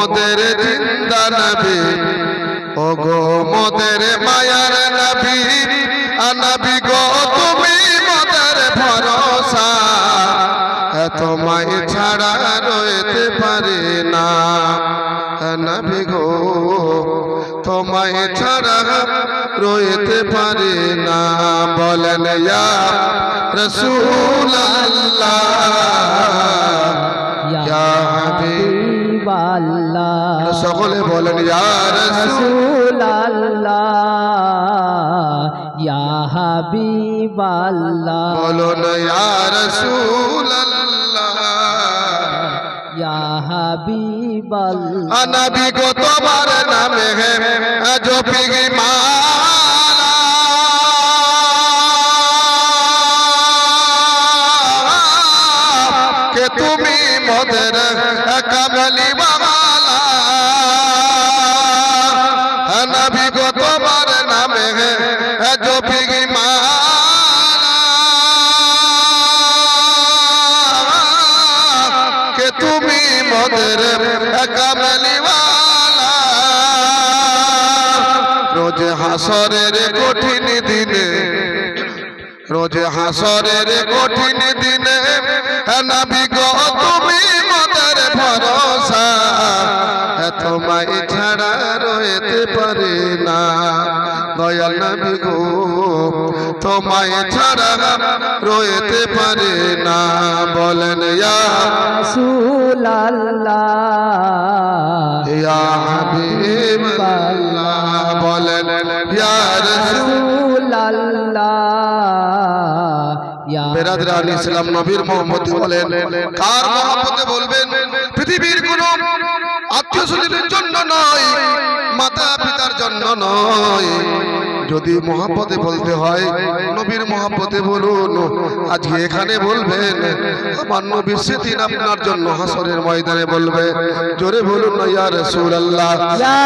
মোদের জিন্দা নবী, ও গো মোদের মায়ার নবী, নবী গো তুমি মোদের ভরসা, তোমায় ছাড়া রইতে পারি না। নবী গো তোমায় ছাড়া রইতে পারি না। বলেন ইয়া রাসূলুল্লাহ, ইয়া হাবিবাল্লাহ। সকলে বলেন ইয়া রাসূলুল্লাহ, ইয়া হাবিবাল্লাহ। বলুন ইয়া রাসূলুল্লাহ, ইয়া হাবিবাল্লাহ। নবী গো তোমার নামে জপি মালা, কে তুমি মোদের কামলি বালা। নবী গো তোমার নামে জপি মালা, কে তুমি মোদের কামলি বালা। রোজ হাসরের কঠিন দিনে, রোজ হাসরের কঠিন দিনে, নবী গো তুমি মোদের ভরসা, তোমায় ছাড়া রইতে পারি না। দয়াল নবী গো তোমায় ছাড়া রইতে পারি না। বলেন ইয়া রাসূলুল্লাহ, ইয়া হাবিবাল্লাহ। বলেন ইয়া রাসূলুল্লাহ, বেরাদরান ইসলাম নবীর মোহাম্মদ বলেন। কার মহব্বতে বলবেন? পৃথিবীর কোন আত্মীয় স্বজনের জন্য নয়, মাতা পিতার জন্য নয়। যদি মহব্বতে বলতে হয় নবীর মহব্বতে বলুন। আজকে এখানে বলবেন, আমার নবীর সেদিন আপনার জন্য হাসরের ময়দানে বলবে। জোরে বলুন না ইয়া রাসূলুল্লাহ।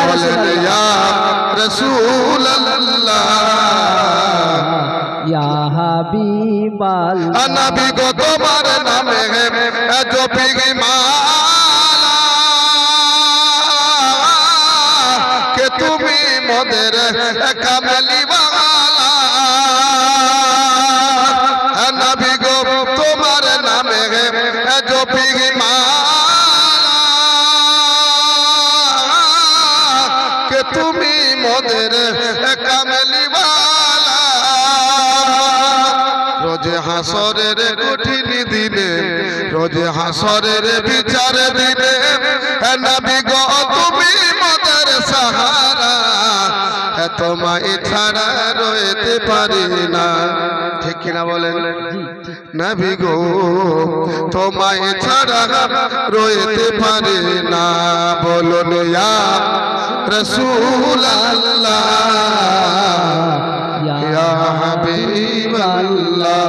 বলেন ইয়া রাসূলুল্লাহ, ইয়া হাবিবাল্লাহ। নবী গো তোমার নামে জপি মালা, কে তুমি মোদের কামলি বালা। নবী গো তোমার নামে জপি মালা, কে তুমি মোদের কামলি বালা। রোজ হাসরের কঠিন দিনে, রোজ হাসরের বিচার দিনে, নবী গো তুমি মোদের সাহারা, তোমায় ছাড়া রইতে পারি না। ঠিক কিনা বলেন? নবী গো তোমায় ছাড়া রইতে পারি না। বলুন ইয়া রাসূলুল্লাহ, ইয়া হাবিবাল্লাহ।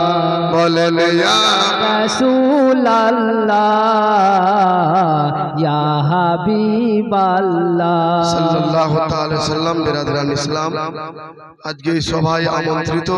বলেন ইয়া রাসূলুল্লাহ, ইয়া হাবিবাল্লাহ। সাল্লাল্লাহু তাআলা সাল্লাম। বেরাদরান ইসলাম, আজকে এই সভায় আমন্ত্রিত